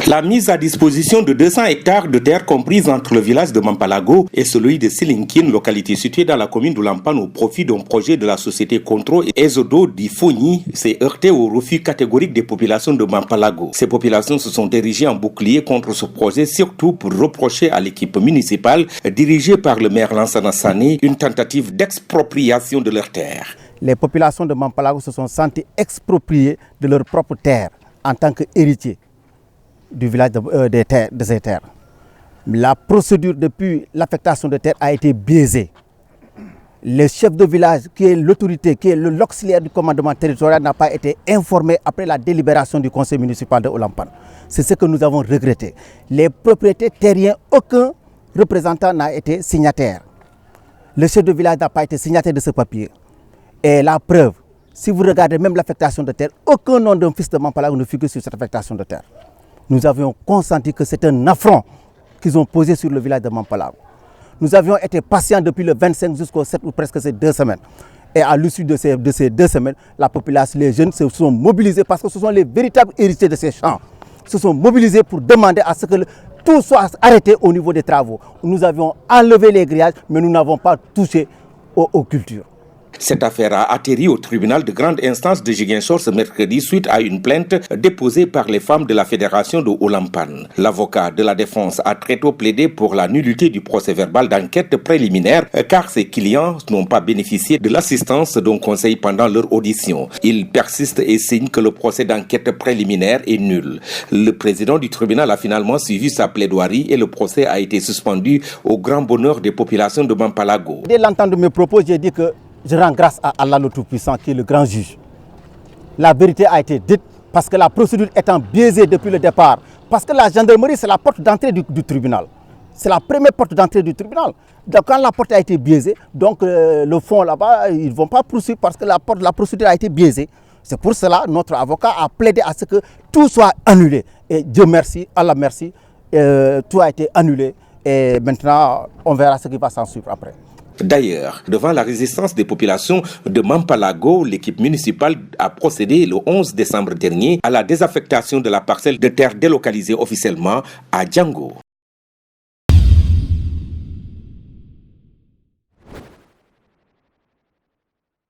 La mise à disposition de 200 hectares de terre comprises entre le village de Mampalago et celui de Silinkine, localité située dans la commune d'Oulampan au profit d'un projet de la société Contro et Ezodo d'Ifoni, s'est heurté au refus catégorique des populations de Mampalago. Ces populations se sont érigées en bouclier contre ce projet, surtout pour reprocher à l'équipe municipale dirigée par le maire Lansana Sané une tentative d'expropriation de leurs terres. Les populations de Mampalago se sont senties expropriées de leurs propres terres en tant qu'héritiers du village de ces terres. La procédure depuis l'affectation de terres a été biaisée. Le chef de village, qui est l'autorité, qui est l'auxiliaire du commandement territorial, n'a pas été informé après la délibération du conseil municipal de Oulampan. C'est ce que nous avons regretté. Les propriétaires terriens, aucun représentant n'a été signataire. Le chef de village n'a pas été signataire de ce papier. Et la preuve, si vous regardez même l'affectation de terre, aucun nom d'un fils de Mampalago ne figure sur cette affectation de terre. Nous avions consenti que c'est un affront qu'ils ont posé sur le village de Mampalago. Nous avions été patients depuis le 25 jusqu'au 7 ou presque ces 2 semaines. Et à l'issue de ces 2 semaines, la population, les jeunes se sont mobilisés parce que ce sont les véritables héritiers de ces champs. Se sont mobilisés pour demander à ce que tout soit arrêté au niveau des travaux. Nous avions enlevé les grillages, mais nous n'avons pas touché aux cultures. Cette affaire a atterri au tribunal de grande instance de Ziguinchor ce mercredi suite à une plainte déposée par les femmes de la fédération de Oulampan. L'avocat de la défense a très tôt plaidé pour la nullité du procès-verbal d'enquête préliminaire car ses clients n'ont pas bénéficié de l'assistance d'un conseil pendant leur audition. Il persiste et signe que le procès d'enquête préliminaire est nul. Le président du tribunal a finalement suivi sa plaidoirie et le procès a été suspendu au grand bonheur des populations de Mampalago. Dès l'entente de mes propos, j'ai dit que je rends grâce à Allah le Tout-Puissant qui est le grand juge. La vérité a été dite parce que la procédure étant biaisée depuis le départ, parce que la gendarmerie c'est la porte d'entrée du tribunal. C'est la première porte d'entrée du tribunal. Donc quand la porte a été biaisée, donc le fond là-bas, ils ne vont pas poursuivre parce que la procédure a été biaisée. C'est pour cela que notre avocat a plaidé à ce que tout soit annulé. Et Dieu merci, Allah merci, tout a été annulé. Et maintenant, on verra ce qui va s'en suivre après. D'ailleurs, devant la résistance des populations de Mampalago, l'équipe municipale a procédé le 11 décembre dernier à la désaffectation de la parcelle de terre délocalisée officiellement à Django.